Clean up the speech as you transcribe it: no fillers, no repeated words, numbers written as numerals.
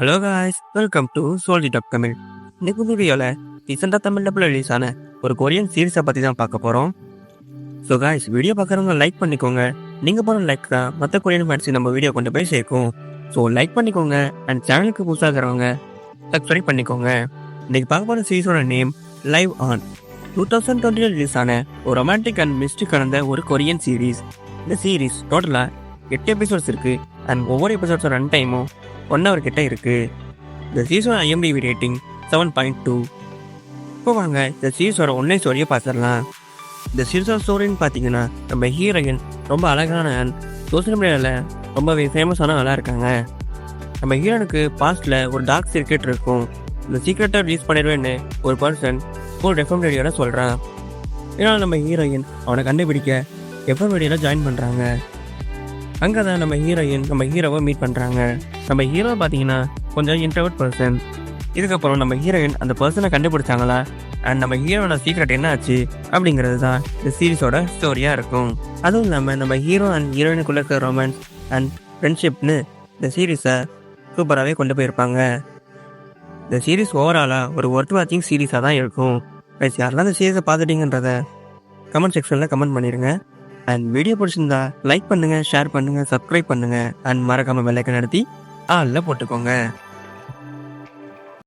Hello guys, welcome to சோல்ஜி top Tamil. இன்னைக்கு வீடியோவில் ரீசெண்டாக தமிழ் டப்பில் ரிலீஸ் ஆன ஒரு கொரியன் சீரிஸை பற்றி தான் பார்க்க போகிறோம். ஸோ காய்ஸ், வீடியோ பார்க்குறவங்க லைக் பண்ணிக்கோங்க. நீங்கள் போகிற லைக் தான் மற்ற கொரியன் ஃபேன்ஸுக்கு நம்ம வீடியோ கொண்டு போய் சேர்க்கும். ஸோ லைக் பண்ணிக்கோங்க அண்ட் சேனலுக்கு புதுசாக இருக்கிறவங்க சப்ஸ்கிரைப் பண்ணிக்கோங்க. இன்னைக்கு பார்க்க போகிற சீரிஸோட நேம் லைவ் ஆன். 2020 ரிலீஸ் ஆன ஒரு ரொமான்டிக் அண்ட் மிஸ்டிக் கலந்த ஒரு கொரியன் சீரீஸ். இந்த சீரீஸ் டோட்டலாக 8 எபிசோட்ஸ் இருக்குது அண்ட் ஒவ்வொரு எபிசோட்ஸோட ரன் டைமும் 1 hour கிட்ட இருக்குது. இந்த சீரிஸோட IMDb ரேட்டிங் 7.2. இப்போ வாங்க இந்த சீரிஸோட ஒன்லைன் ஸ்டோரியை பார்த்துடலாம். இந்த சீரிஸோட ஸ்டோரின்னு பார்த்தீங்கன்னா, நம்ம ஹீரோயின் ரொம்ப அழகான அண்ட் சோசியல் மீடியாவில் ரொம்பவே ஃபேமஸான ஆளாக இருக்காங்க. நம்ம ஹீரோனுக்கு பாஸ்ட்டில் ஒரு டார்க் சீக்ரெட் இருக்கும். இந்த சீக்ரெட்டை ரிலீஸ் பண்ணிடுவேன்னு ஒரு பர்சன் ஸ்கூல் ரெஃபர்ம் ரேடியோட சொல்கிறான். இதனால் நம்ம ஹீரோயின் அவனை கண்டுபிடிக்க ரெஃபர்ம் ரேடியோவில் ஜாயின் பண்ணுறாங்க. அங்கே தான் நம்ம ஹீரோயின் நம்ம ஹீரோவை மீட் பண்ணுறாங்க. நம்ம ஹீரோ பார்த்தீங்கன்னா கொஞ்சம் இன்ட்ரோவர்ட் பர்சன். இதுக்கப்புறம் நம்ம ஹீரோயின் அந்த பர்சனை கண்டுபிடிச்சாங்களா அண்ட் நம்ம ஹீரோனோட சீக்ரெட் என்ன ஆச்சு அப்படிங்கிறது தான் இந்த சீரிஸோட ஸ்டோரியாக இருக்கும். அதுவும் இல்லாமல் நம்ம ஹீரோ அண்ட் ஹீரோயினுக்குள்ள இருக்கிற ரொமான்ஸ் அண்ட் ஃப்ரெண்ட்ஷிப்னு இந்த சீரீஸை சூப்பராகவே கொண்டு போயிருப்பாங்க. இந்த சீரீஸ் ஓவராலாக ஒரு ஒர்த் வாட்சிங் சீரீஸாக தான் இருக்கும். யாரெல்லாம் இந்த சீரீஸை பார்த்துட்டீங்கன்றத கமெண்ட் செக்ஷனில் கமெண்ட் பண்ணிடுங்க. அண்ட் வீடியோ பிடிச்சிருந்தா லைக் பண்ணுங்கள், ஷேர் பண்ணுங்கள், சப்ஸ்கிரைப் பண்ணுங்கள் அண்ட் மறக்காமல் பெல் ஐக்கான் அழுத்தி ஆல்ல போட்டுக்கோங்க.